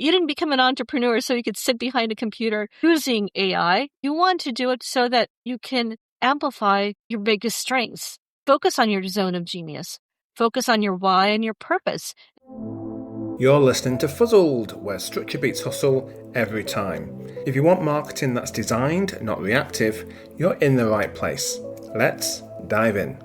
You didn't become an entrepreneur so you could sit behind a computer using AI. You want to do it so that you can amplify your biggest strengths. Focus on your zone of genius. Focus on your why and your purpose. You're listening to Fuzzled, where structure beats hustle every time. If you want marketing that's designed, not reactive, you're in the right place. Let's dive in.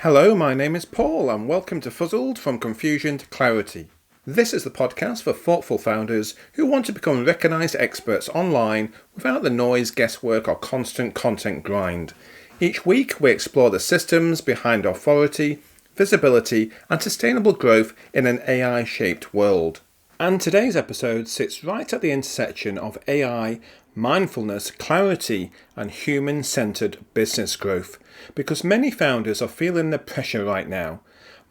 Hello, my name is Paul, and welcome to Fuzzled, from confusion to clarity. This is the podcast for thoughtful founders who want to become recognised experts online without the noise, guesswork, or constant content grind. Each week, we explore the systems behind authority, visibility, and sustainable growth in an AI-shaped world. And today's episode sits right at the intersection of AI, mindfulness, clarity, and human-centered business growth, because many founders are feeling the pressure right now.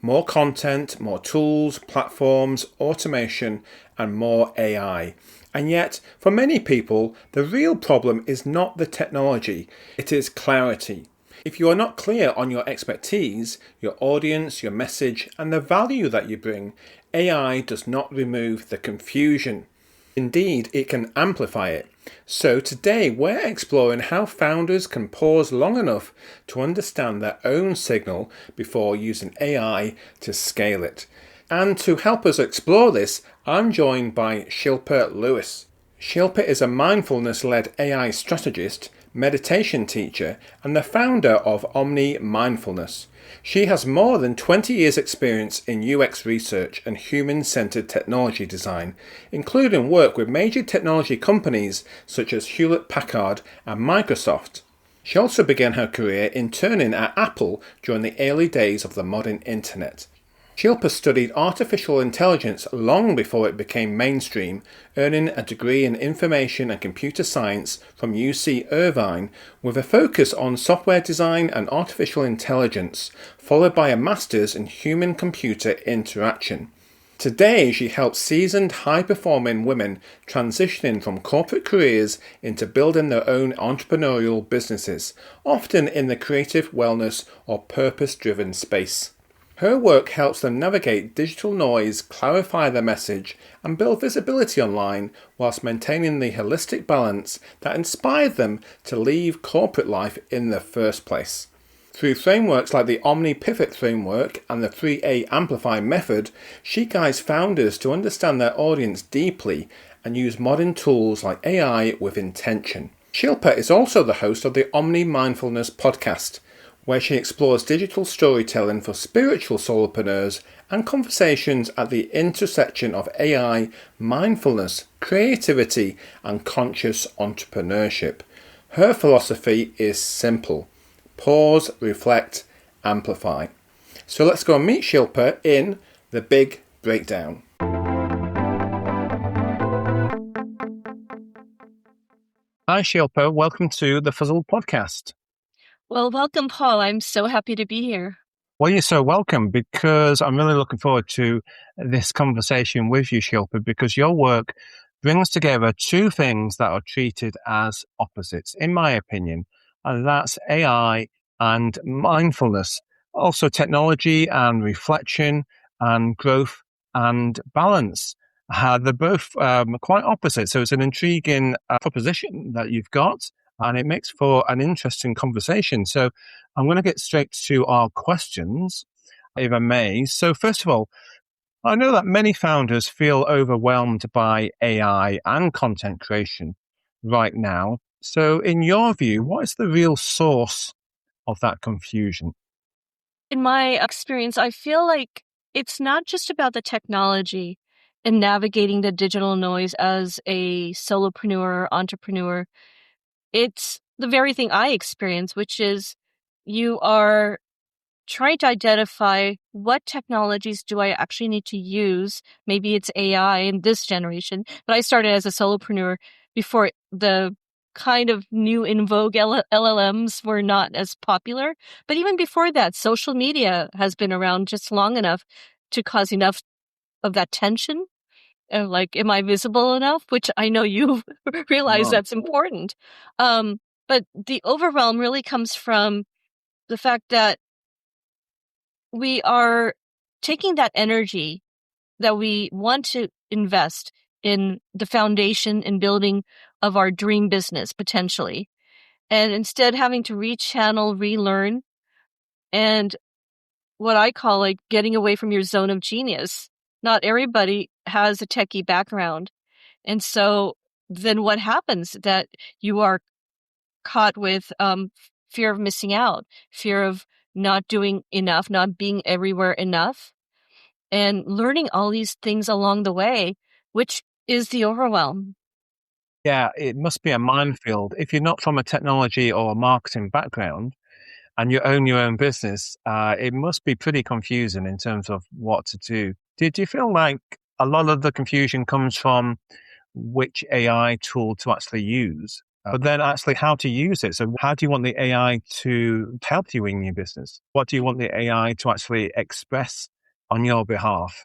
More content, more tools, platforms, automation, and more AI. And yet, for many people, the real problem is not the technology, it is clarity. If you are not clear on your expertise, your audience, your message, and the value that you bring, AI does not remove the confusion. Indeed, it can amplify it. So today we're exploring how founders can pause long enough to understand their own signal before using AI to scale it. And to help us explore this, I'm joined by Shilpa Lewis. Shilpa is a mindfulness-led AI strategist, meditation teacher, and the founder of Omni Mindfulness. She has more than 20 years' experience in UX research and human-centered technology design, including work with major technology companies such as Hewlett-Packard and Microsoft. She also began her career interning at Apple during the early days of the modern internet. Shilpa studied artificial intelligence long before it became mainstream, earning a degree in information and computer science from UC Irvine with a focus on software design and artificial intelligence, followed by a master's in human-computer interaction. Today, she helps seasoned, high-performing women transitioning from corporate careers into building their own entrepreneurial businesses, often in the creative, wellness, or purpose-driven space. Her work helps them navigate digital noise, clarify their message, and build visibility online whilst maintaining the holistic balance that inspired them to leave corporate life in the first place. Through frameworks like the Omni Pivot framework and the 3A Amplify Method, she guides founders to understand their audience deeply and use modern tools like AI with intention. Shilpa is also the host of the Omni Mindfulness podcast, where she explores digital storytelling for spiritual solopreneurs and conversations at the intersection of AI, mindfulness, creativity, and conscious entrepreneurship. Her philosophy is simple: pause, reflect, amplify. So let's go and meet Shilpa in the Big Breakdown. Hi Shilpa, welcome to the Fuzzled podcast. Well, welcome, Paul. I'm so happy to be here. Well, you're so welcome, because I'm really looking forward to this conversation with you, Shilpa, because your work brings together two things that are treated as opposites, in my opinion, and that's AI and mindfulness. Also technology and reflection and growth and balance. They're both quite opposite, so it's an intriguing proposition that you've got. And it makes for an interesting conversation. So I'm going to get straight to our questions, if I may. So first of all, I know that many founders feel overwhelmed by AI and content creation right now. So in your view, what is the real source of that confusion? In my experience, I feel like it's not just about the technology and navigating the digital noise as a solopreneur or entrepreneur. It's the very thing I experience, which is you are trying to identify what technologies do I actually need to use. Maybe it's AI in this generation, but I started as a solopreneur before the kind of new in vogue LLMs were not as popular. But even before that, social media has been around just long enough to cause enough of that tension. Like, am I visible enough? Which I know you realize that's important. But the overwhelm really comes from the fact that we are taking that energy that we want to invest in the foundation and building of our dream business potentially, and instead having to rechannel, relearn, and what I call like getting away from your zone of genius. Not everybody has a techie background. And so then what happens that you are caught with fear of missing out, fear of not doing enough, not being everywhere enough, and learning all these things along the way, which is the overwhelm. Yeah, it must be a minefield. If you're not from a technology or a marketing background and you own your own business, it must be pretty confusing in terms of what to do. Did you feel like a lot of the confusion comes from which AI tool to actually use, but then actually how to use it? So how do you want the AI to help you in your business? What do you want the AI to actually express on your behalf?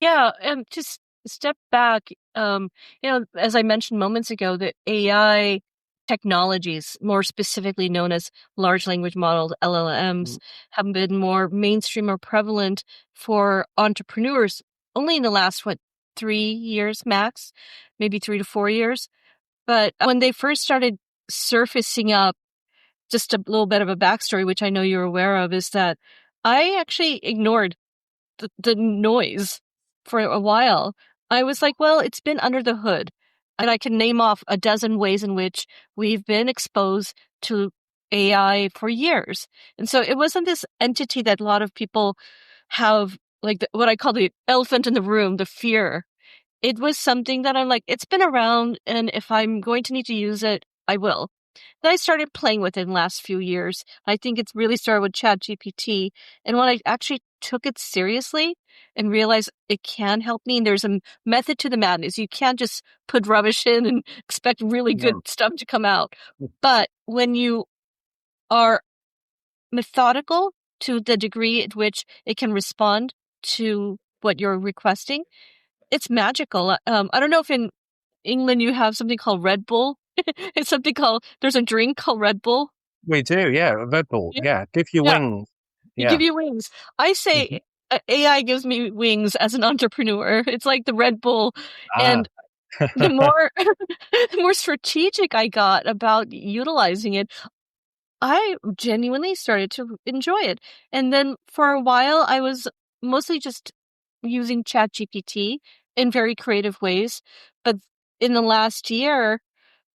Yeah, and just step back. As I mentioned moments ago, the AI technologies, more specifically known as large language models, LLMs, have been more mainstream or prevalent for entrepreneurs only in the last, 3 years max, maybe 3 to 4 years. But when they first started surfacing up, just a little bit of a backstory, which I know you're aware of, is that I actually ignored the noise for a while. I was like, well, it's been under the hood. And I can name off a dozen ways in which we've been exposed to AI for years. And so it wasn't this entity that a lot of people have, like what I call the elephant in the room, the fear. It was something that I'm like, it's been around, and if I'm going to need to use it, I will. Then I started playing with it in the last few years. I think it's really started with ChatGPT. And when I actually took it seriously and realized it can help me, and there's a method to the madness. You can't just put rubbish in and expect really No. good stuff to come out. But when you are methodical to the degree at which it can respond to what you're requesting, it's magical. I don't know if in England you have something called Red Bull. It's something called, there's a drink called Red Bull. We do, yeah. Red Bull, Yeah. yeah. Give you Yeah. wings. They Yeah. give you wings. I Mhm. say AI gives me wings as an entrepreneur. It's like the Red Bull. Ah. And the more, the more strategic I got about utilizing it, I genuinely started to enjoy it. And then for a while, I was mostly just using ChatGPT in very creative ways. But in the last year,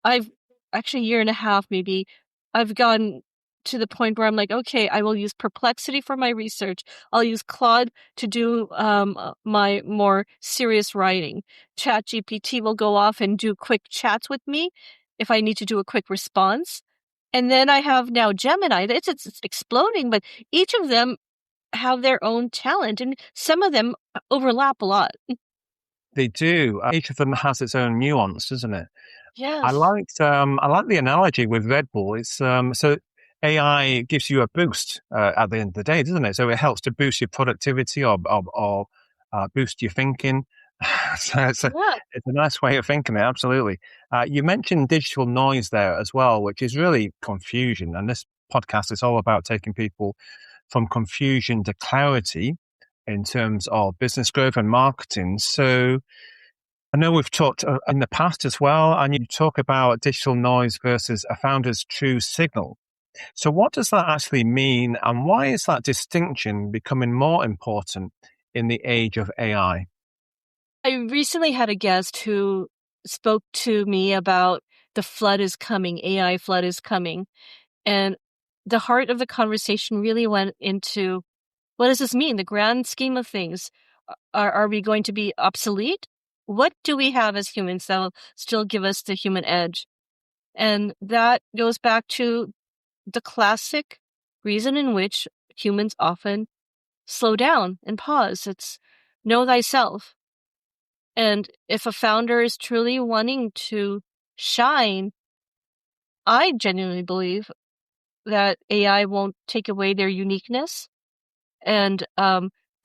I've actually a year and a half maybe, I've gone to the point where I'm like, okay, I will use Perplexity for my research. I'll use Claude to do my more serious writing. ChatGPT will go off and do quick chats with me if I need to do a quick response. And then I have now Gemini. It's exploding, but each of them have their own talent, and some of them overlap a lot. They do. Each of them has its own nuance, doesn't it? Yes. I like the analogy with Red Bull. It's so AI gives you a boost at the end of the day, doesn't it? So it helps to boost your productivity or boost your thinking. So Yeah. it's a nice way of thinking it. Absolutely. You mentioned digital noise there as well, which is really confusion. And this podcast is all about taking people from confusion to clarity in terms of business growth and marketing. So I know we've talked in the past as well, and you talk about digital noise versus a founder's true signal. So, what does that actually mean, and why is that distinction becoming more important in the age of AI? I recently had a guest who spoke to me about the flood is coming, AI flood is coming. And the heart of the conversation really went into, what does this mean? The grand scheme of things. Are we going to be obsolete? What do we have as humans that will still give us the human edge? And that goes back to the classic reason in which humans often slow down and pause. It's know thyself. And if a founder is truly wanting to shine, I genuinely believe that AI won't take away their uniqueness and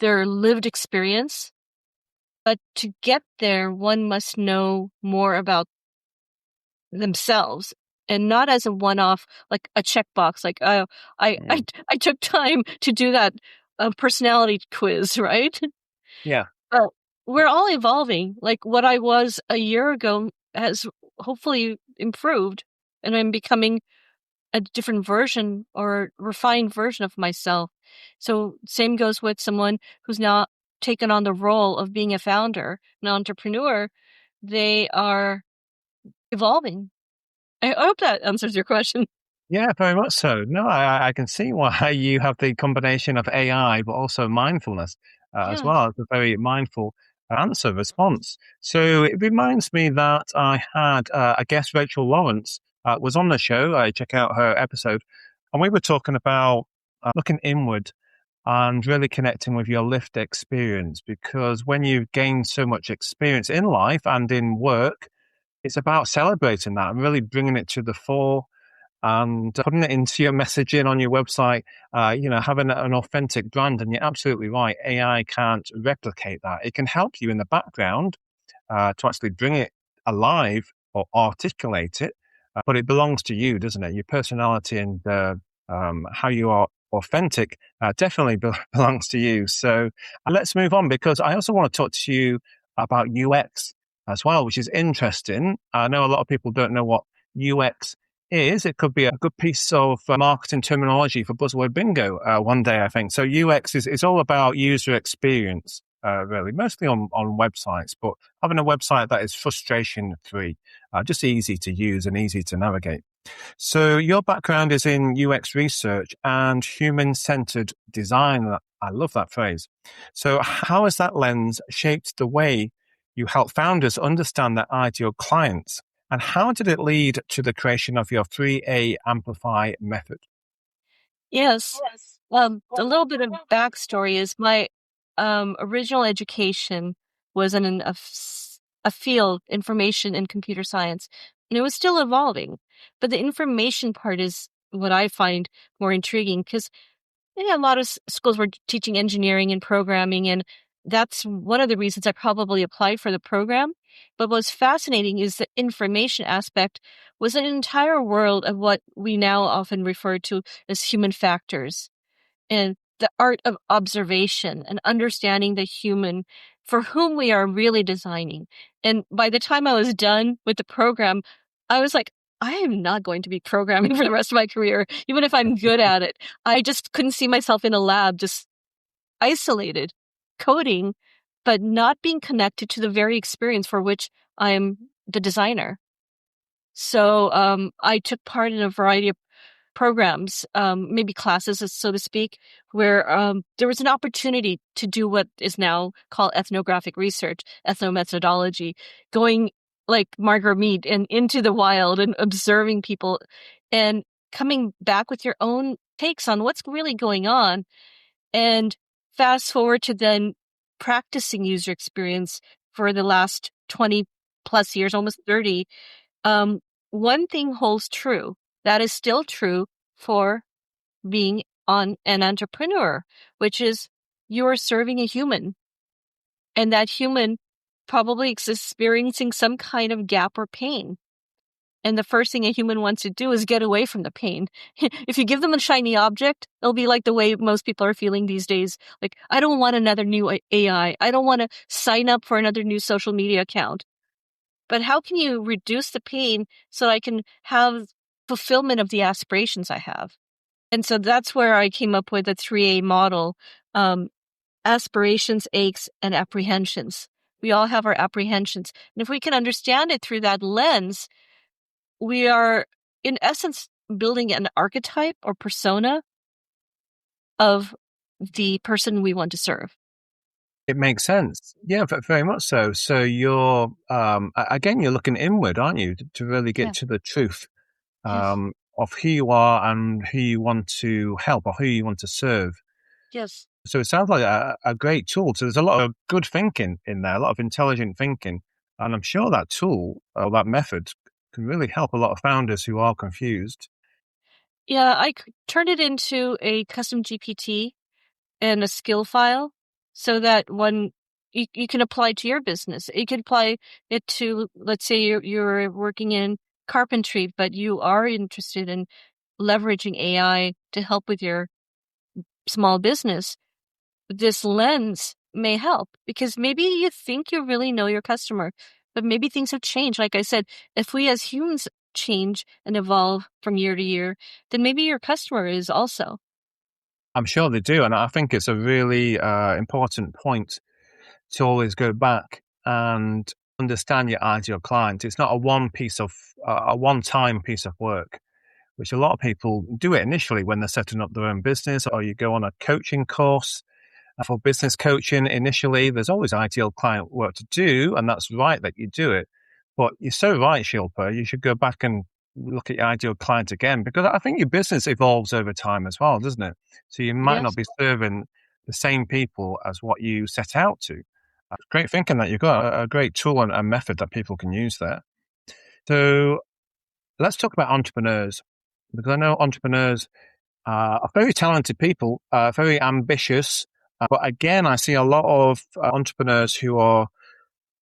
their lived experience. But to get there, one must know more about themselves, and not as a one-off, like a checkbox. Like, oh, I took time to do that a personality quiz, right? Yeah. But we're all evolving. Like what I was a year ago has hopefully improved, and I'm becoming a different version or refined version of myself. So same goes with someone who's now taken on the role of being a founder, an entrepreneur. They are evolving. I hope that answers your question. Yeah, very much so. No, I can see why you have the combination of AI, but also mindfulness as Yeah. well. It's a very mindful answer response. So it reminds me that I had a guest, Rachel Lawrence, was on the show. I check out her episode, and we were talking about looking inward and really connecting with your lived experience. Because when you've gained so much experience in life and in work, it's about celebrating that and really bringing it to the fore and putting it into your messaging on your website, having an authentic brand. And you're absolutely right. AI can't replicate that. It can help you in the background to actually bring it alive or articulate it, but it belongs to you, doesn't it? Your personality and how you are authentic definitely belongs to you. So let's move on, because I also want to talk to you about UX as well, which is interesting. I know a lot of people don't know what UX is. It could be a good piece of marketing terminology for Buzzword Bingo one day, I think. So UX is all about user experience, really, mostly on websites, but having a website that is frustration free, just easy to use and easy to navigate. So your background is in UX research and human-centered design. I love that phrase. So how has that lens shaped the way you help founders understand their ideal clients? And how did it lead to the creation of your 3A Amplify method? Yes. A little bit of backstory is my original education was in a field, information and computer science, and it was still evolving. But the information part is what I find more intriguing, because a lot of schools were teaching engineering and programming, and that's one of the reasons I probably applied for the program. But what's fascinating is the information aspect was an entire world of what we now often refer to as human factors, and the art of observation and understanding the human for whom we are really designing. And by the time I was done with the program, I was like, I am not going to be programming for the rest of my career, even if I'm good at it. I just couldn't see myself in a lab, just isolated, coding, but not being connected to the very experience for which I'm the designer. So I took part in a variety of programs, maybe classes, so to speak, where there was an opportunity to do what is now called ethnographic research, ethnomethodology, going like Margaret Mead and into the wild and observing people and coming back with your own takes on what's really going on. And fast forward to then practicing user experience for the last 20 plus years, almost 30. um, One thing holds true. That is still true for being an entrepreneur, which is you are serving a human, and that human probably is experiencing some kind of gap or pain. And the first thing a human wants to do is get away from the pain. If you give them a shiny object, it'll be like the way most people are feeling these days. Like, I don't want another new AI. I don't want to sign up for another new social media account. But how can you reduce the pain so I can have fulfillment of the aspirations I have? And so that's where I came up with the 3A model, aspirations, aches, and apprehensions. We all have our apprehensions. And if we can understand it through that lens, we are, in essence, building an archetype or persona of the person we want to serve. It makes sense. Yeah, very much so. So you're, again, you're looking inward, aren't you, to really get Yeah. to the truth Yes. of who you are and who you want to help or who you want to serve. Yes. So it sounds like a great tool. So there's a lot of good thinking in there, a lot of intelligent thinking. And I'm sure that tool or that method can really help a lot of founders who are confused. Yeah, I turned it into a custom GPT and a skill file so that when you can apply to your business. You can apply it to, let's say you're working in carpentry, but you are interested in leveraging AI to help with your small business. this lens may help, because maybe you think you really know your customer, but maybe things have changed. Like I said, if we as humans change and evolve from year to year, then maybe your customer is also. I'm sure they do. And I think it's a really important point to always go back and understand your ideal client. It's not a one-time piece of work, which a lot of people do it initially when they're setting up their own business, or you go on a coaching course for business coaching. Initially, there's always ideal client work to do, and that's right that you do it. But you're so right, Shilpa, you should go back and look at your ideal client again, because I think your business evolves over time as well, doesn't it? So you might not be serving the same people as what you set out to. Great thinking that you've got a great tool and method that people can use there. So let's talk about entrepreneurs, because I know entrepreneurs are very talented people, very ambitious. But again, I see a lot of entrepreneurs who are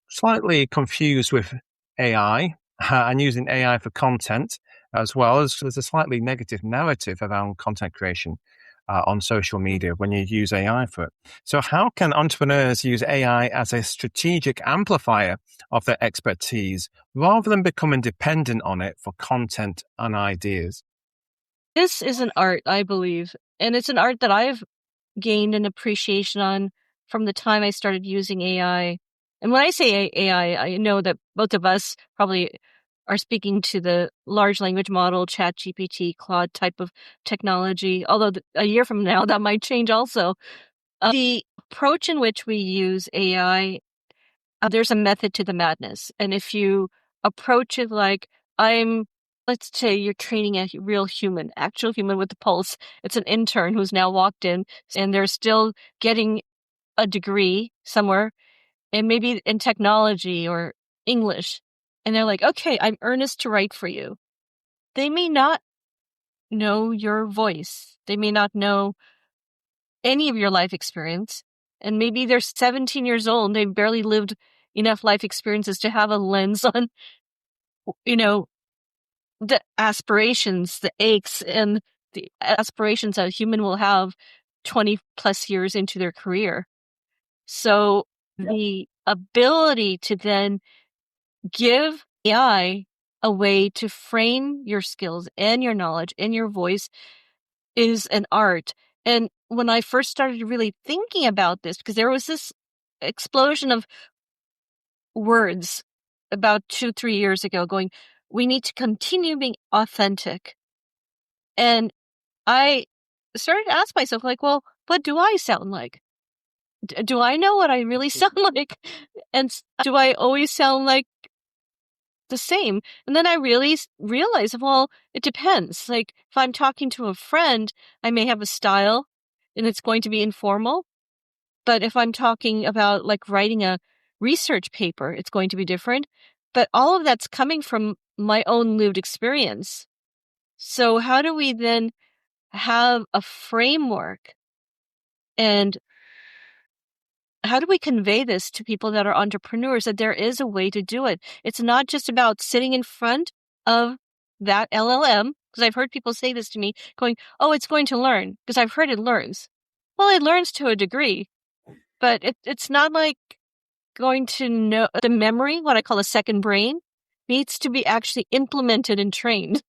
slightly confused with AI and using AI for content, as well as there's a slightly negative narrative around content creation on social media when you use AI for it. So how can entrepreneurs use AI as a strategic amplifier of their expertise rather than becoming dependent on it for content and ideas? This is an art, I believe, and it's an art that I've gained an appreciation on from the time I started using AI. And when I say AI, I know that both of us probably are speaking to the large language model, ChatGPT, Claude type of technology, although a year from now that might change also. The approach in which we use AI, there's a method to the madness. And if you approach it like, let's say you're training a real human, actual human with a pulse. It's an intern who's now walked in and they're still getting a degree somewhere, and maybe in technology or English. And they're like, okay, I'm earnest to write for you. They may not know your voice. They may not know any of your life experience. And maybe they're 17 years old and they've barely lived enough life experiences to have a lens on, the aspirations, the aches, and the aspirations that a human will have 20 plus years into their career. So the ability to then give AI a way to frame your skills and your knowledge and your voice is an art. And when I first started really thinking about this, because there was this explosion of words about 2-3 years ago going, we need to continue being authentic. And I started to ask myself, like, well, what do I sound like? Do I know what I really sound like? And do I always sound like the same? And then I really realized, well, it depends. Like, if I'm talking to a friend, I may have a style and it's going to be informal. But if I'm talking about like writing a research paper, it's going to be different. But all of that's coming from my own lived experience. So how do we then have a framework, and how do we convey this to people that are entrepreneurs, that there is a way to do it? It's not just about sitting in front of that LLM, because I've heard people say this to me going, oh, it's going to learn, because I've heard it learns. Well, it learns to a degree, but it's not like going to know the memory, what I call a second brain, needs to be actually implemented and trained.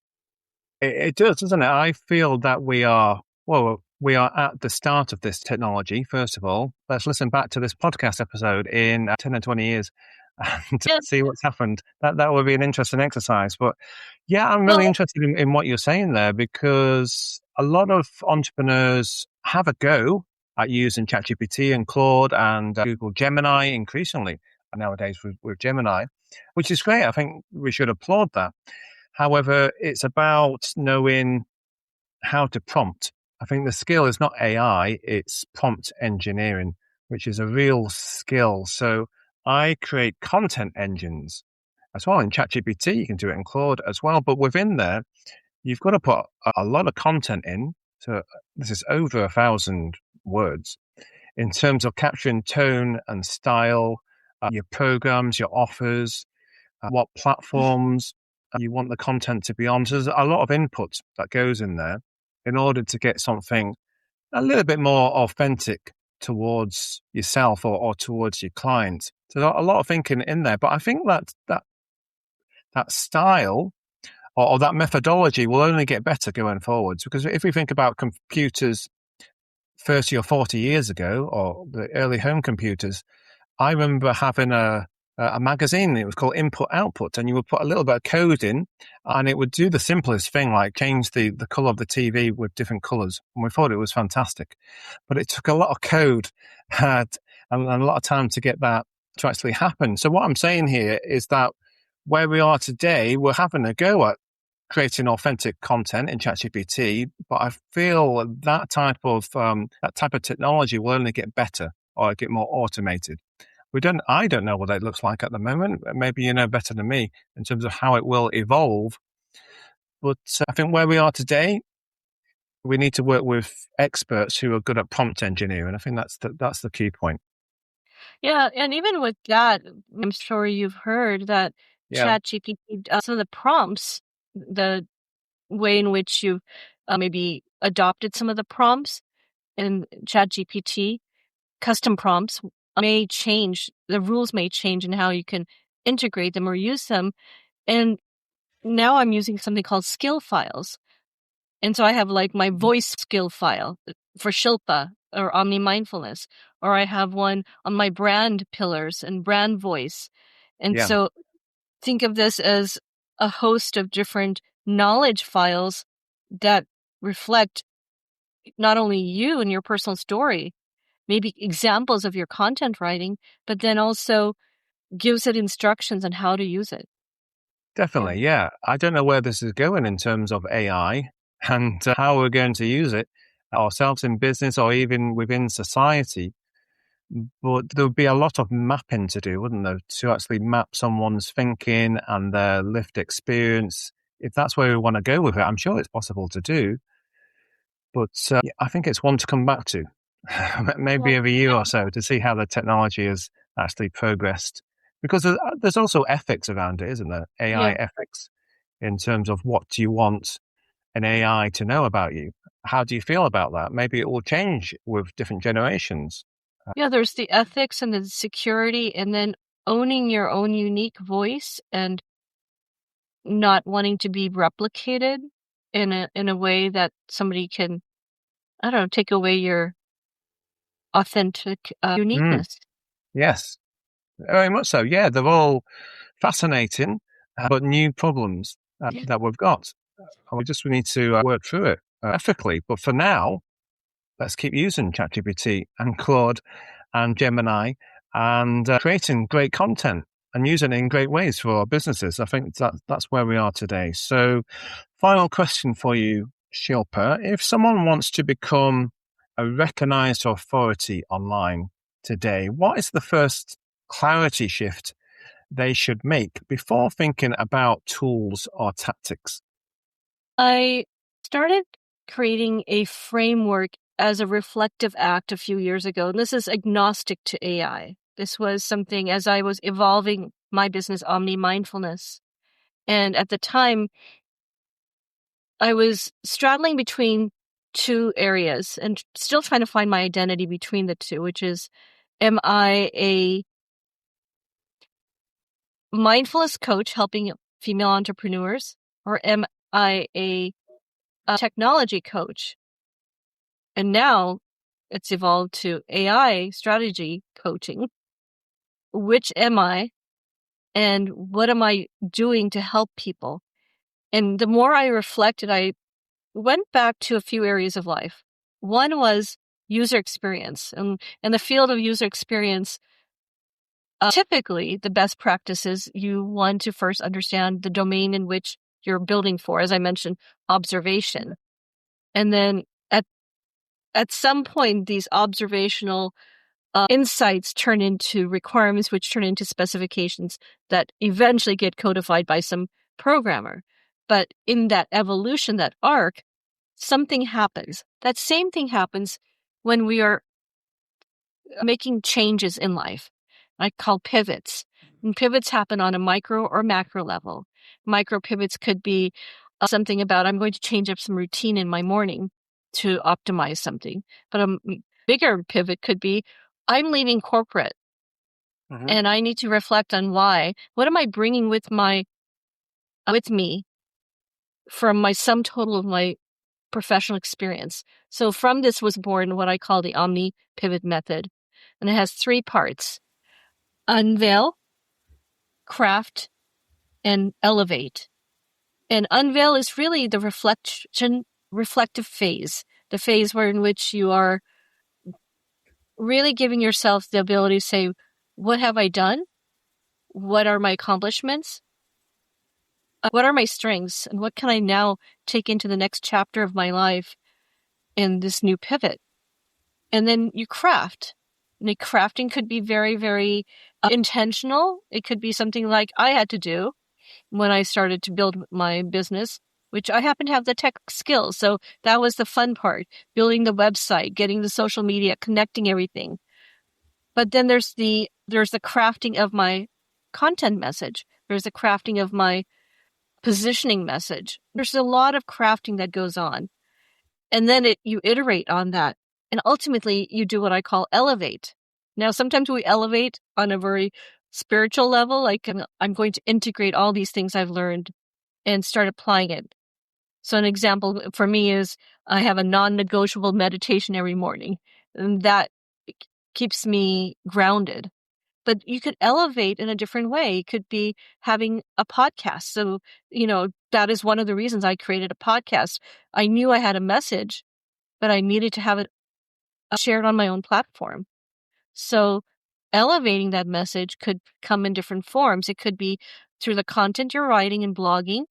It does, doesn't it? I feel that we are at the start of this technology, first of all. Let's listen back to this podcast episode in 10 or 20 years and see what's happened. That would be an interesting exercise. But yeah, I'm really interested in what you're saying there, because a lot of entrepreneurs have a go at using ChatGPT and Claude and Google Gemini increasingly nowadays with Gemini, which is great. I think we should applaud that. However, it's about knowing how to prompt. I think the skill is not AI, it's prompt engineering, which is a real skill. So I create content engines as well. In ChatGPT, you can do it in Claude as well. But within there, you've got to put a lot of content in. So this is over 1,000 words in terms of capturing tone and style, your programs, your offers, what platforms you want the content to be on. So there's a lot of input that goes in there in order to get something a little bit more authentic towards yourself or towards your client. So there's a lot of thinking in there, but I think that style or that methodology will only get better going forwards, because if we think about computers 30 or 40 years ago, or the early home computers, I remember having a magazine. It was called Input Output, and you would put a little bit of code in, and it would do the simplest thing, like change the color of the TV with different colors. And we thought it was fantastic, but it took a lot of code and a lot of time to get that to actually happen. So what I'm saying here is that where we are today, we're having a go at creating authentic content in ChatGPT, but I feel that type of technology will only get better or get more automated. I don't know what it looks like at the moment. Maybe you know better than me in terms of how it will evolve. But I think where we are today, we need to work with experts who are good at prompt engineering. I think that's the key point. Yeah, and even with that, I'm sure you've heard that ChatGPT, some of the prompts, the way in which you've maybe adopted some of the prompts in ChatGPT, custom prompts may change. The rules may change in how you can integrate them or use them. And now I'm using something called skill files. And so I have like my voice skill file for Shilpa or Omni Mindfulness, or I have one on my brand pillars and brand voice. And so think of this as a host of different knowledge files that reflect not only you and your personal story, maybe examples of your content writing, but then also gives it instructions on how to use it. Definitely, yeah. I don't know where this is going in terms of AI and how we're going to use it ourselves in business or even within society. But there would be a lot of mapping to do, wouldn't there, to actually map someone's thinking and their lived experience. If that's where we want to go with it, I'm sure it's possible to do. But I think it's one to come back to, maybe every year or so, to see how the technology has actually progressed. Because there's also ethics around it, isn't there? AI ethics, in terms of what do you want an AI to know about you? How do you feel about that? Maybe it will change with different generations. Yeah, there's the ethics and the security, and then owning your own unique voice and not wanting to be replicated in a way that somebody can, I don't know, take away your authentic uniqueness. Yes, very much so. Yeah, they're all fascinating, but new problems that we've got. We need to work through it ethically. But for now, let's keep using ChatGPT and Claude and Gemini and creating great content and using it in great ways for our businesses. I think that's where we are today. So, final question for you, Shilpa. If someone wants to become a recognized authority online today, what is the first clarity shift they should make before thinking about tools or tactics? I started creating a framework as a reflective act a few years ago, and this is agnostic to AI. This was something as I was evolving my business, Omni Mindfulness. And at the time, I was straddling between two areas and still trying to find my identity between the two, which is, am I a mindfulness coach helping female entrepreneurs, or am I a technology coach? And now it's evolved to AI strategy coaching. Which am I? And what am I doing to help people? And the more I reflected, I went back to a few areas of life. One was user experience. And in the field of user experience, typically the best practices, you want to first understand the domain in which you're building for, as I mentioned, observation. And then at some point, these observational insights turn into requirements, which turn into specifications that eventually get codified by some programmer. But in that evolution, that arc, something happens. That same thing happens when we are making changes in life. I call pivots. And pivots happen on a micro or macro level. Micro pivots could be something about, I'm going to change up some routine in my morning to optimize something. But bigger pivot could be, I'm leaving corporate and I need to reflect on why. What am I bringing with me from my sum total of my professional experience? So from this was born what I call the Omni Pivot Method. And it has 3 parts: unveil, craft, and elevate. And unveil is really the reflective phase, the phase in which you are really giving yourself the ability to say, what have I done? What are my accomplishments? What are my strengths? And what can I now take into the next chapter of my life in this new pivot? And then you craft. And the crafting could be very, very intentional. It could be something like I had to do when I started to build my business, which I happen to have the tech skills. So that was the fun part, building the website, getting the social media, connecting everything. But then there's the crafting of my content message. There's the crafting of my positioning message. There's a lot of crafting that goes on. And then you iterate on that. And ultimately, you do what I call elevate. Now, sometimes we elevate on a very spiritual level, like I'm going to integrate all these things I've learned and start applying it. So an example for me is I have a non-negotiable meditation every morning, and that keeps me grounded. But you could elevate in a different way. It could be having a podcast. So, that is one of the reasons I created a podcast. I knew I had a message, but I needed to have it shared on my own platform. So elevating that message could come in different forms. It could be through the content you're writing and blogging,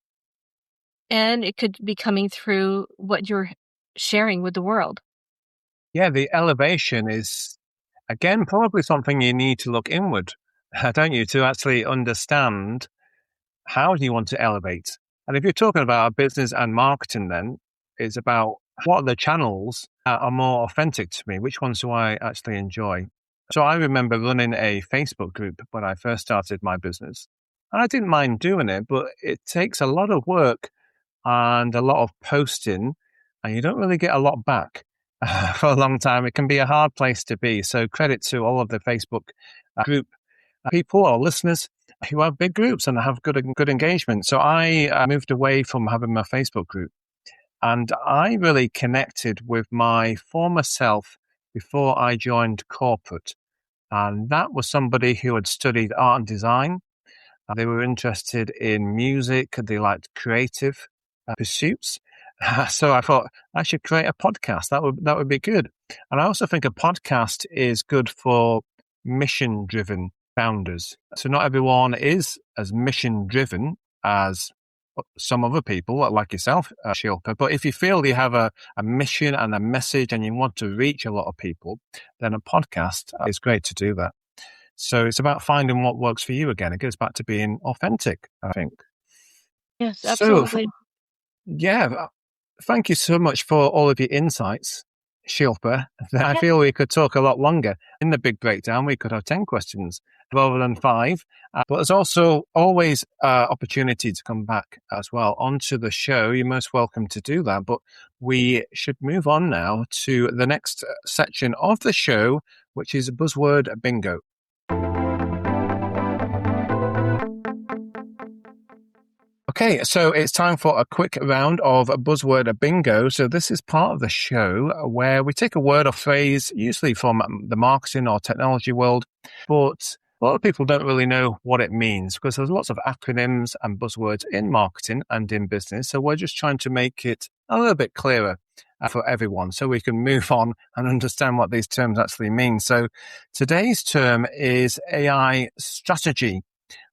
and it could be coming through what you're sharing with the world. Yeah, the elevation is, again, probably something you need to look inward, don't you, to actually understand how do you want to elevate. And if you're talking about business and marketing, then it's about what are the channels that are more authentic to me? Which ones do I actually enjoy? So I remember running a Facebook group when I first started my business. And I didn't mind doing it, but it takes a lot of work and a lot of posting, and you don't really get a lot back for a long time. It can be a hard place to be. So credit to all of the Facebook group people or listeners who have big groups and have good engagement. So I moved away from having my Facebook group, and I really connected with my former self before I joined corporate. And that was somebody who had studied art and design. They were interested in music. They liked creative pursuits. So I thought I should create a podcast. That would be good. And I also think a podcast is good for mission-driven founders. So not everyone is as mission-driven as some other people, like yourself, Shilpa. But if you feel you have a mission and a message and you want to reach a lot of people, then a podcast is great to do that. So it's about finding what works for you again. It goes back to being authentic, I think. Yes, absolutely. So, yeah, thank you so much for all of your insights, Shilpa. I feel we could talk a lot longer. In the big breakdown, we could have 10 questions rather than 5. But there's also always opportunity to come back as well onto the show. You're most welcome to do that. But we should move on now to the next section of the show, which is Buzzword Bingo. Okay, so it's time for a quick round of Buzzword Bingo. So this is part of the show where we take a word or phrase, usually from the marketing or technology world, but a lot of people don't really know what it means because there's lots of acronyms and buzzwords in marketing and in business. So we're just trying to make it a little bit clearer for everyone so we can move on and understand what these terms actually mean. So today's term is AI strategy,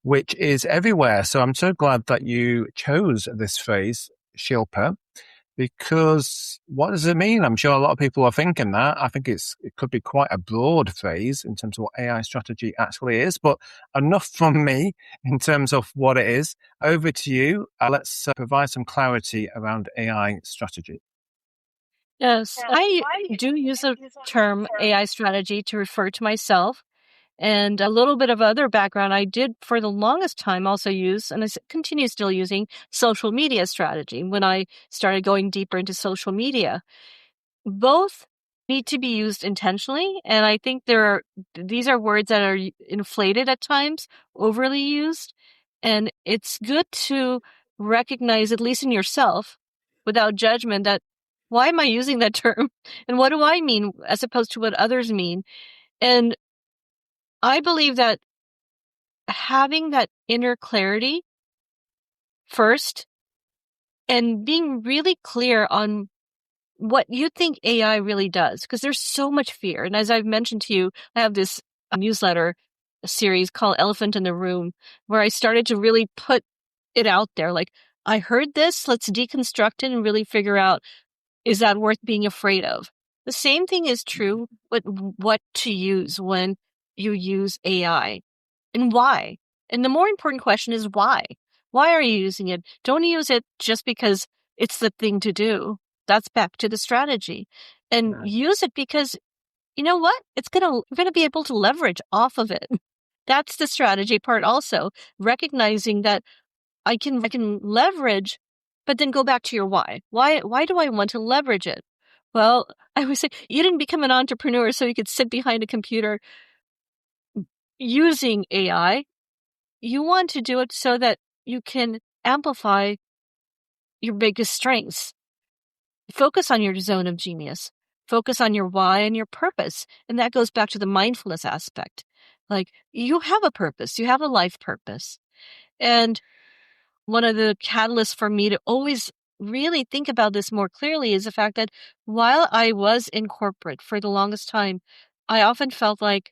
which is everywhere. So I'm so glad that you chose this phrase, Shilpa, because what does it mean? I'm sure a lot of people are thinking that. I think it could be quite a broad phrase in terms of what AI strategy actually is, but enough from me in terms of what it is. Over to you. Let's provide some clarity around AI strategy. Yes, I do use the term AI strategy to refer to myself. And a little bit of other background, I did for the longest time also use, and I continue still using, social media strategy when I started going deeper into social media. Both need to be used intentionally. And I think these are words that are inflated at times, overly used. And it's good to recognize, at least in yourself, without judgment, that why am I using that term? And what do I mean as opposed to what others mean? And I believe that having that inner clarity first and being really clear on what you think AI really does, because there's so much fear. And as I've mentioned to you, I have this newsletter series called Elephant in the Room, where I started to really put it out there. Like, I heard this, let's deconstruct it and really figure out, is that worth being afraid of? The same thing is true with what to use when you use AI and why. And the more important question is why? Why are you using it? Don't use it just because it's the thing to do. That's back to the strategy. And use it because, you know what? You're going to be able to leverage off of it. That's the strategy part also. Recognizing that I can leverage, but then go back to your why. Why do I want to leverage it? Well, I would say you didn't become an entrepreneur so you could sit behind a computer using AI. You want to do it so that you can amplify your biggest strengths. Focus on your zone of genius. Focus on your why and your purpose. And that goes back to the mindfulness aspect. Like, you have a purpose. You have a life purpose. And one of the catalysts for me to always really think about this more clearly is the fact that while I was in corporate for the longest time, I often felt like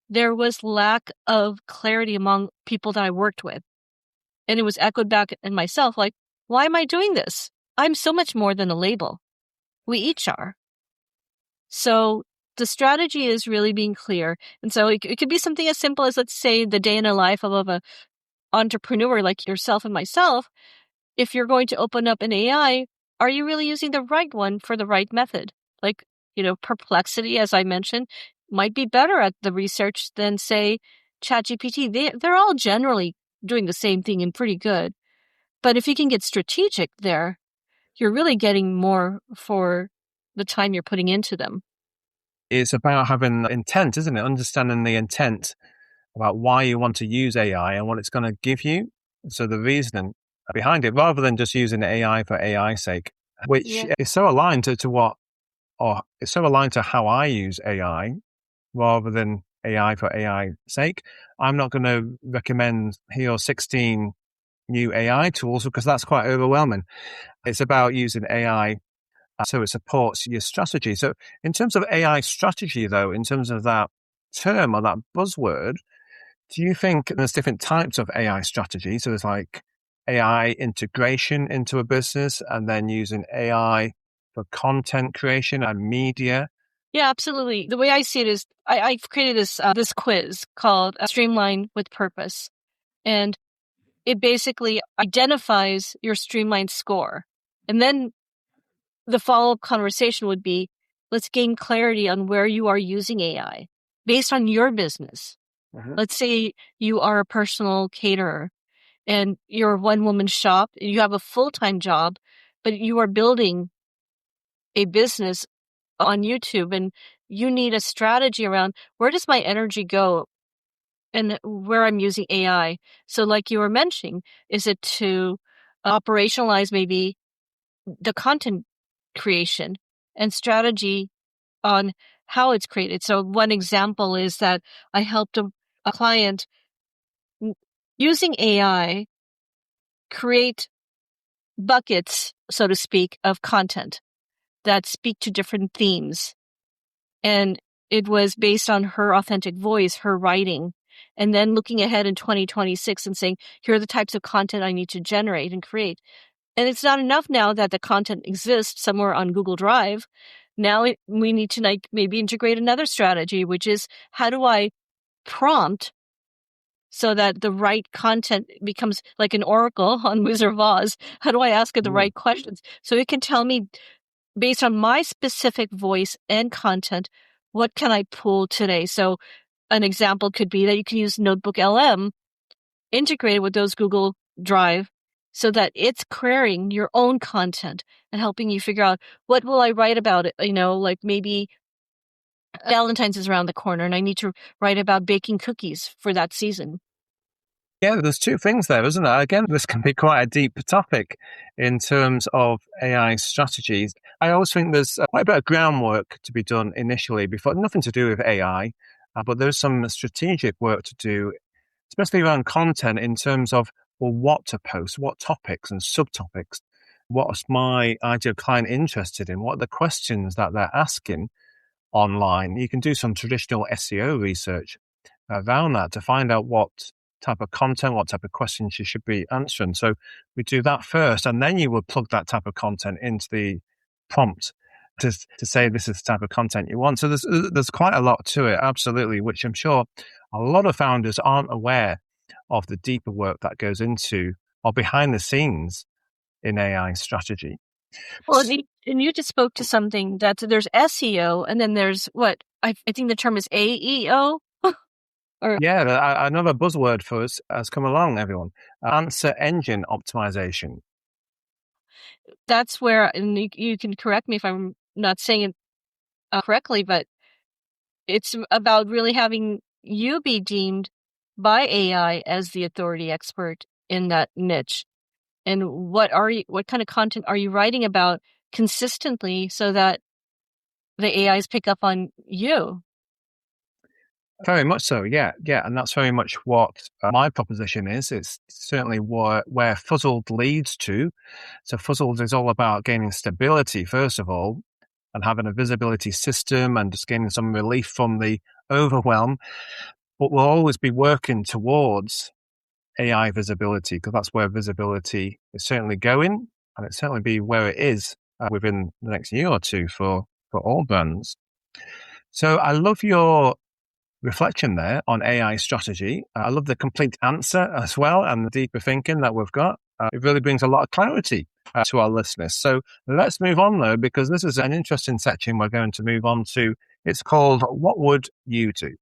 there was lack of clarity among people that I worked with. And it was echoed back in myself, like, why am I doing this? I'm so much more than a label. We each are. So the strategy is really being clear. And so it could be something as simple as, let's say, the day in a life of an entrepreneur like yourself and myself. If you're going to open up an AI, are you really using the right one for the right method? Like, Perplexity, as I mentioned, might be better at the research than, say, ChatGPT. They're all generally doing the same thing and pretty good. But if you can get strategic there, you're really getting more for the time you're putting into them. It's about having intent, isn't it? Understanding the intent about why you want to use AI and what it's going to give you. So the reasoning behind it, rather than just using AI for AI's sake, which is so aligned to it's so aligned to how I use AI rather than AI for AI's sake. I'm not going to recommend here 16 new AI tools because that's quite overwhelming. It's about using AI so it supports your strategy. So in terms of AI strategy, though, in terms of that term or that buzzword, do you think there's different types of AI strategy? So there's like AI integration into a business and then using AI for content creation and media. Yeah, absolutely. The way I see it is I've created this quiz called Streamline with Purpose. And it basically identifies your streamlined score. And then the follow-up conversation would be, let's gain clarity on where you are using AI based on your business. Let's say you are a personal caterer and you're a one-woman shop, you have a full-time job, but you are building a business on YouTube and you need a strategy around where does my energy go and where I'm using AI. So like you were mentioning, is it to operationalize maybe the content creation and strategy on how it's created? So one example is that I helped a client using AI create buckets, so to speak, of content that speak to different themes. And it was based on her authentic voice, her writing, and then looking ahead in 2026 and saying, here are the types of content I need to generate and create. And it's not enough now that the content exists somewhere on Google Drive. Now we need to maybe integrate another strategy, which is how do I prompt so that the right content becomes like an oracle on Wizard of Oz? How do I ask it the right questions? So it can tell me, based on my specific voice and content, what can I pull today? So an example could be that you can use Notebook LM integrated with those Google Drive so that it's querying your own content and helping you figure out what will I write about it, like maybe Valentine's is around the corner and I need to write about baking cookies for that season. Yeah, there's two things there, isn't there? Again, this can be quite a deep topic in terms of AI strategies. I always think there's quite a bit of groundwork to be done initially before, nothing to do with AI, but there's some strategic work to do, especially around content in terms of, well, what to post, what topics and subtopics, what's my ideal client interested in, what are the questions that they're asking online. You can do some traditional SEO research around that to find out what type of content, what type of questions you should be answering. So we do that first, and then you would plug that type of content into the prompt to say this is the type of content you want. So there's quite a lot to it, absolutely, which I'm sure a lot of founders aren't aware of the deeper work that goes into or behind the scenes in AI strategy. Well, and you just spoke to something that there's SEO and then there's what I think the term is AEO. Yeah, another buzzword for us has come along, everyone. Answer engine optimization. That's where, and you can correct me if I'm not saying it correctly, but it's about really having you be deemed by AI as the authority expert in that niche. And what kind of content are you writing about consistently so that the AIs pick up on you? Very much so, yeah. And that's very much what my proposition is. It's certainly where Fuzzled leads to. So Fuzzled is all about gaining stability, first of all, and having a visibility system and just gaining some relief from the overwhelm. But we'll always be working towards AI visibility because that's where visibility is certainly going, and it's certainly be where it is within the next year or two for all brands. So I love your reflection there on AI strategy. I love the complete answer as well and the deeper thinking that we've got. It really brings a lot of clarity to our listeners. So let's move on though, because this is an interesting section we're going to move on to. It's called What Would You Do?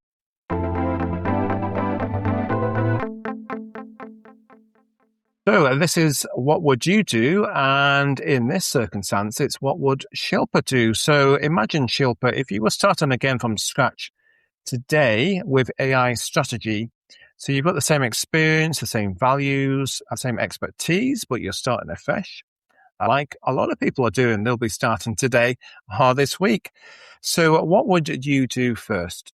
So this is What Would You Do? And in this circumstance, it's What Would Shilpa do? So imagine, Shilpa, if you were starting again from scratch today with AI strategy. So you've got the same experience, the same values, the same expertise, but you're starting afresh. Like a lot of people are doing, they'll be starting today or this week. So what would you do first?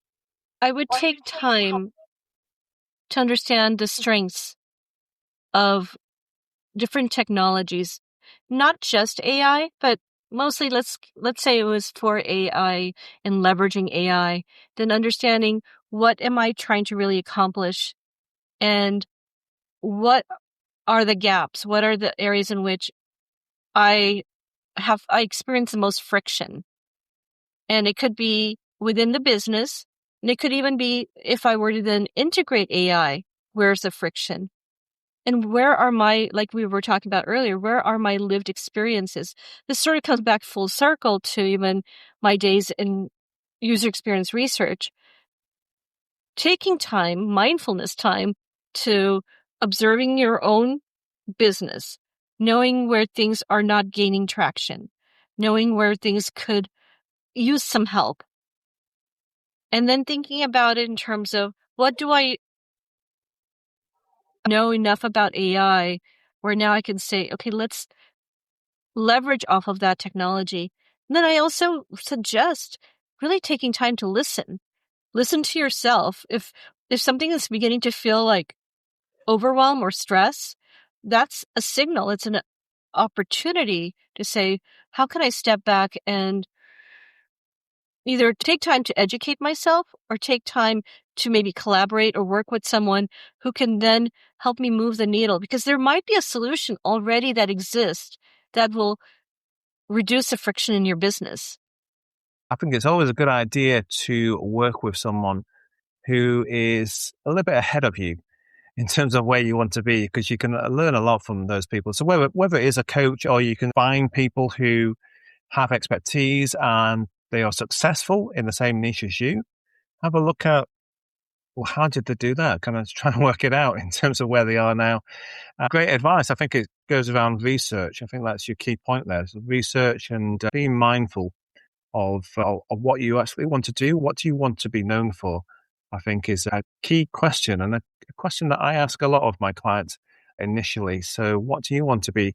I would take time to understand the strengths of different technologies, not just AI, but mostly let's say it was for AI and leveraging AI, then understanding what am I trying to really accomplish and what are the gaps, what are the areas in which I experience the most friction. And it could be within the business, and it could even be if I were to then integrate AI, where's the friction? And where are like we were talking about earlier, where are my lived experiences? This sort of comes back full circle to even my days in user experience research. Taking time, mindfulness time, to observing your own business, knowing where things are not gaining traction, knowing where things could use some help. And then thinking about it in terms of what do I know enough about AI where now I can say, okay, let's leverage off of that technology. And then I also suggest really taking time to listen. Listen to yourself. If something is beginning to feel like overwhelm or stress, that's a signal. It's an opportunity to say, how can I step back and either take time to educate myself or take time to maybe collaborate or work with someone who can then help me move the needle? Because there might be a solution already that exists that will reduce the friction in your business. I think it's always a good idea to work with someone who is a little bit ahead of you in terms of where you want to be, because you can learn a lot from those people. So whether it is a coach or you can find people who have expertise and they are successful in the same niche as you, have a look at, well, how did they do that? Kind of try and work it out in terms of where they are now. Great advice. I think it goes around research. I think that's your key point there. So research and being mindful of what you actually want to do. What do you want to be known for? I think is a key question, and a question that I ask a lot of my clients initially. So what do you want to be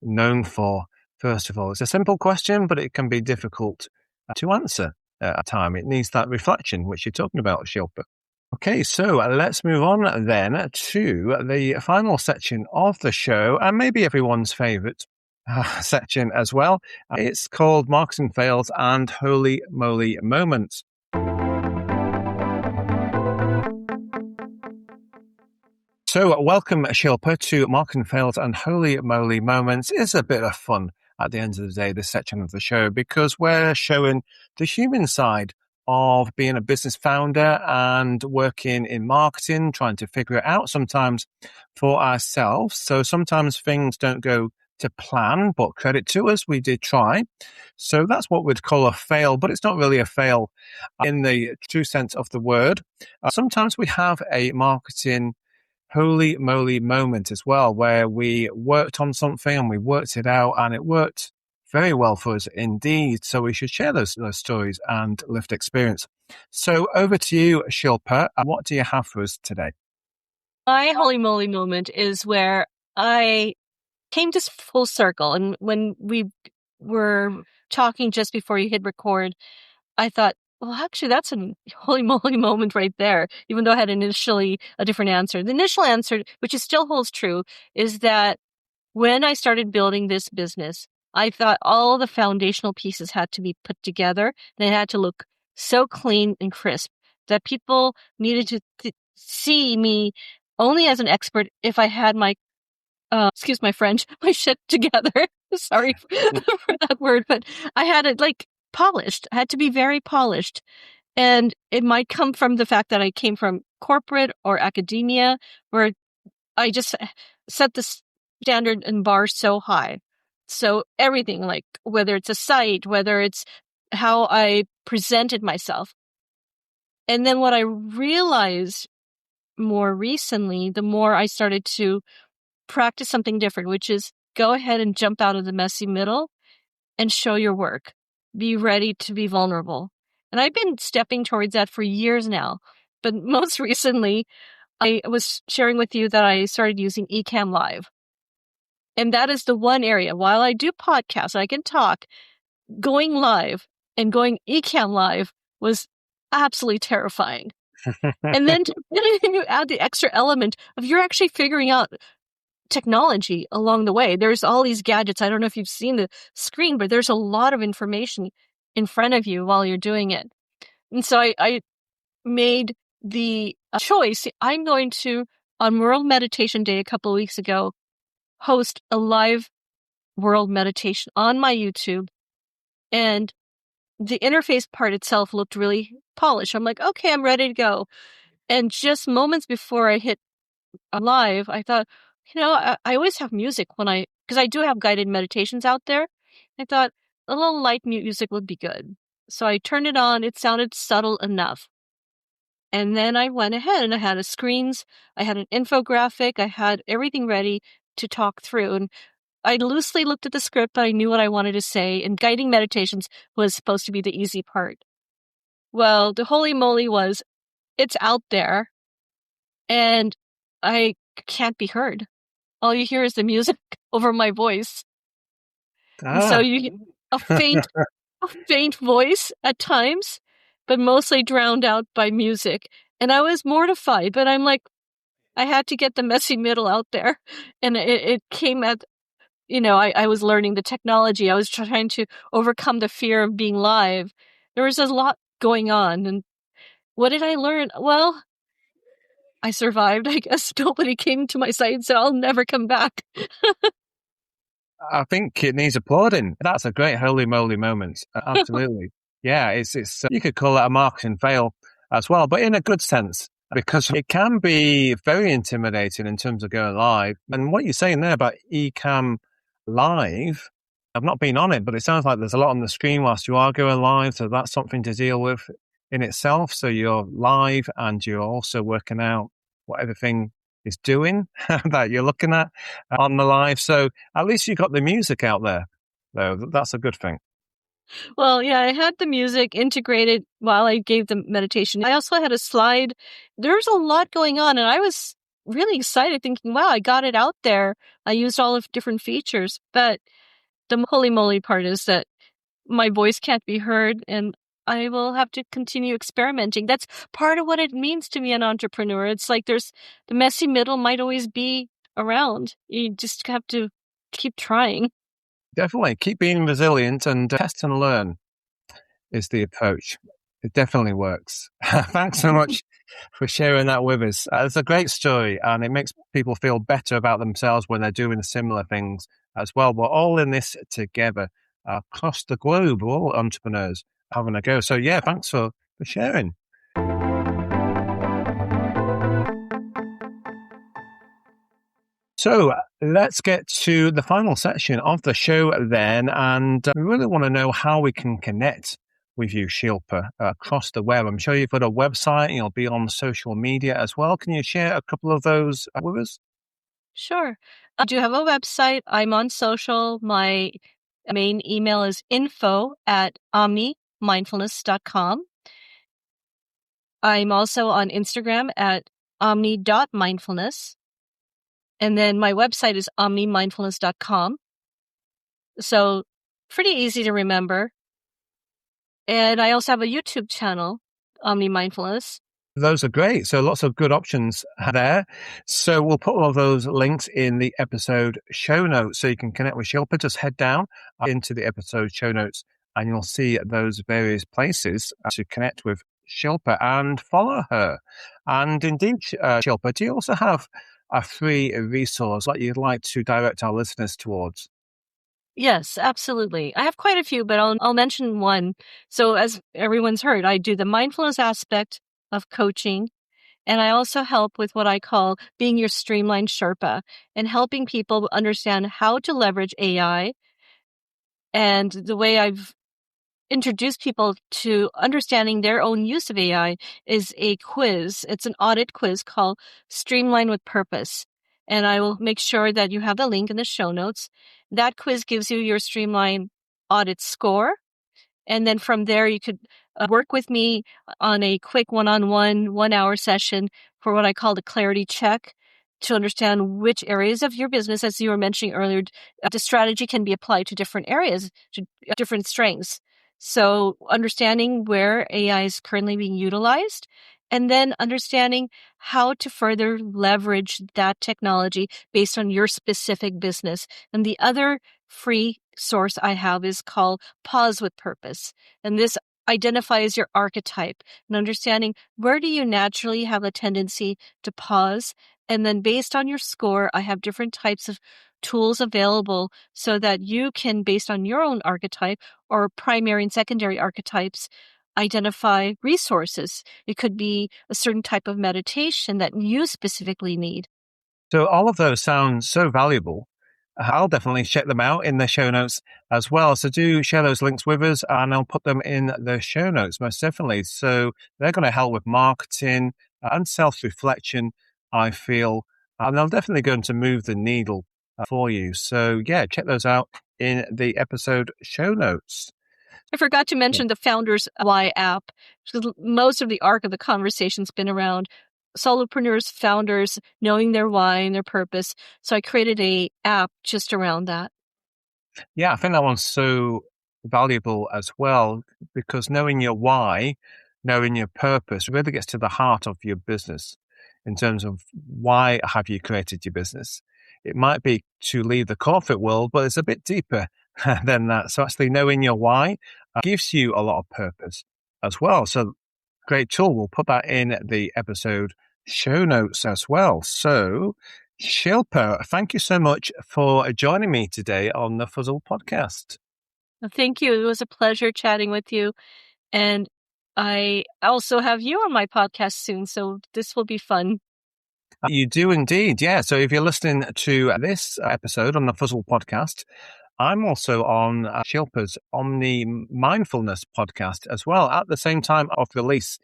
known for? First of all, it's a simple question, but it can be difficult to answer at time. It needs that reflection, which you're talking about, Shilpa. Okay, so let's move on then to the final section of the show, and maybe everyone's favorite section as well. It's called Marketing Fails and Holy Moly Moments. So welcome, Shilpa, to Marketing Fails and Holy Moly Moments. It's a bit of fun at the end of the day, this section of the show, because we're showing the human side of being a business founder and working in marketing, trying to figure it out sometimes for ourselves. So sometimes things don't go to plan, but credit to us, we did try. So that's what we'd call a fail, but it's not really a fail in the true sense of the word. Sometimes we have a marketing holy moly moment as well, where we worked on something and we worked it out and it worked very well for us indeed. So we should share those stories and lived experience. So over to you, Shilpa. What do you have for us today? My holy moly moment is where I came to full circle. And when we were talking just before you hit record, I thought, well, actually, that's a holy moly moment right there, even though I had initially a different answer. The initial answer, which is still holds true, is that when I started building this business, I thought all the foundational pieces had to be put together, and it had to look so clean and crisp that people needed to see me only as an expert if I had my excuse my French, my shit together. Sorry for that word, but I had it like polished. I had to be very polished. And it might come from the fact that I came from corporate or academia, where I just set the standard and bar so high. So everything, like whether it's a site, whether it's how I presented myself. And then what I realized more recently, the more I started to practice something different, which is go ahead and jump out of the messy middle and show your work. Be ready to be vulnerable. And I've been stepping towards that for years now. But most recently, I was sharing with you that I started using Ecamm Live. And that is the one area, while I do podcasts, I can talk, going live and going Ecamm Live was absolutely terrifying. And then you add the extra element of you're actually figuring out technology along the way. There's all these gadgets. I don't know if you've seen the screen, but there's a lot of information in front of you while you're doing it. And so I made the choice. I'm going to, on World Meditation Day a couple of weeks ago, host a live world meditation on my YouTube. And the interface part itself looked really polished. I'm like, okay, I'm ready to go. And just moments before I hit live, I thought, I always have music because I do have guided meditations out there. I thought a little light music would be good. So I turned it on. It sounded subtle enough. And then I went ahead and I had screens. I had an infographic. I had everything ready to talk through. And I loosely looked at the script, but I knew what I wanted to say. And guiding meditations was supposed to be the easy part. Well, the holy moly was, it's out there. And I can't be heard. All you hear is the music over my voice. And so you hear a faint voice at times, but mostly drowned out by music. And I was mortified, but I'm like, I had to get the messy middle out there. And it came at, I was learning the technology. I was trying to overcome the fear of being live. There was a lot going on. And what did I learn? Well, I survived, I guess. Nobody came to my site and said, I'll never come back. I think it needs applauding. That's a great holy moly moment. Absolutely. Yeah, it's you could call that a marketing fail as well, but in a good sense, because it can be very intimidating in terms of going live. And what you're saying there about Ecamm Live, I've not been on it, but it sounds like there's a lot on the screen whilst you are going live. So that's something to deal with in itself. So you're live and you're also working out what everything is doing that you're looking at on the live. So at least you got the music out there, though. That's a good thing. Well, yeah, I had the music integrated while I gave the meditation. I also had a slide. There's a lot going on, and I was really excited thinking, wow, I got it out there. I used all of different features, but the holy moly part is that my voice can't be heard, and I will have to continue experimenting. That's part of what it means to be an entrepreneur. It's like there's the messy middle might always be around. You just have to keep trying. Definitely keep being resilient and test and learn is the approach. It definitely works. Thanks so much for sharing that with us. It's a great story, and it makes people feel better about themselves when they're doing similar things as well. We're all in this together across the globe. We're all entrepreneurs having a go. So yeah, thanks for sharing. So let's get to the final section of the show then. And we really want to know how we can connect with you, Shilpa, across the web. I'm sure you've got a website and you'll be on social media as well. Can you share a couple of those with us? Sure. I do have a website. I'm on social. My main email is info@omnimindfulness.com. I'm also on Instagram at omni.mindfulness. And then my website is omnimindfulness.com. So pretty easy to remember. And I also have a YouTube channel, Omni Mindfulness. Those are great. So lots of good options there. So we'll put all of those links in the episode show notes so you can connect with Shilpa. Just head down into the episode show notes and you'll see those various places to connect with Shilpa and follow her. And indeed, Shilpa, do you also have a free resource that you'd like to direct our listeners towards? Yes, absolutely. I have quite a few, but I'll mention one. So as everyone's heard, I do the mindfulness aspect of coaching, and I also help with what I call being your streamlined Sherpa and helping people understand how to leverage AI. And the way I've introduced people to understanding their own use of AI is a quiz. It's an audit quiz called Streamline with Purpose. And I will make sure that you have the link in the show notes. That quiz gives you your Streamline audit score. And then from there, you could work with me on a quick one-on-one, 1-hour session for what I call the clarity check to understand which areas of your business, as you were mentioning earlier, the strategy can be applied to different areas, to different strengths. So understanding where AI is currently being utilized, and then understanding how to further leverage that technology based on your specific business. And the other free source I have is called Pause with Purpose. And this identifies your archetype and understanding where do you naturally have a tendency to pause. And then based on your score, I have different types of tools available so that you can, based on your own archetype or primary and secondary archetypes, identify resources. It could be a certain type of meditation that you specifically need. So all of those sound so valuable. I'll definitely check them out in the show notes as well. So do share those links with us and I'll put them in the show notes, most definitely. So they're going to help with marketing and self-reflection, I feel, and they're definitely going to move the needle for you. So yeah, check those out in the episode show notes. I forgot to mention the Founders Why app. Most of the arc of the conversation's been around solopreneurs, founders, knowing their why and their purpose. So I created a app just around that. Yeah, I think that one's so valuable as well because knowing your why, knowing your purpose really gets to the heart of your business in terms of why have you created your business. It might be to leave the corporate world, but it's a bit deeper than that. So actually knowing your why gives you a lot of purpose as well. So great tool. We'll put that in the episode show notes as well. So Shilpa, thank you so much for joining me today on the Fuzzled podcast. Thank you. It was a pleasure chatting with you. And I also have you on my podcast soon, so this will be fun. You do indeed, yeah. So if you're listening to this episode on the Fuzzled podcast, I'm also on Shilpa's Omni Mindfulness podcast as well at the same time of release.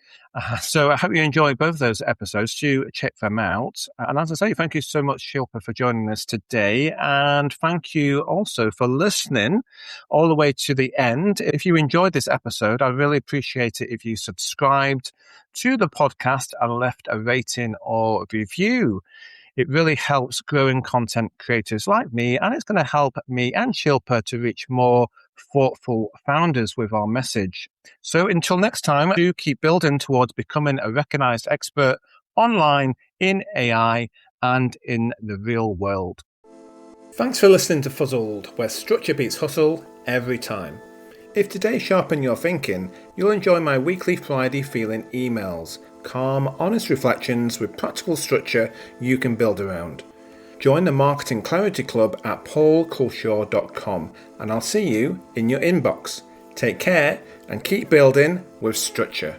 So I hope you enjoyed both of those episodes. Do check them out. And as I say, thank you so much, Shilpa, for joining us today. And thank you also for listening all the way to the end. If you enjoyed this episode, I'd really appreciate it if you subscribed to the podcast and left a rating or review. It really helps growing content creators like me, and it's going to help me and Shilpa to reach more thoughtful founders with our message. So until next time, do keep building towards becoming a recognized expert online in AI and in the real world. Thanks for listening to Fuzzled, where structure beats hustle every time. If today sharpened your thinking, you'll enjoy my weekly Friday feeling emails. Calm, honest reflections with practical structure you can build around. Join the Marketing Clarity Club at paulculshaw.com and I'll see you in your inbox. Take care and keep building with structure.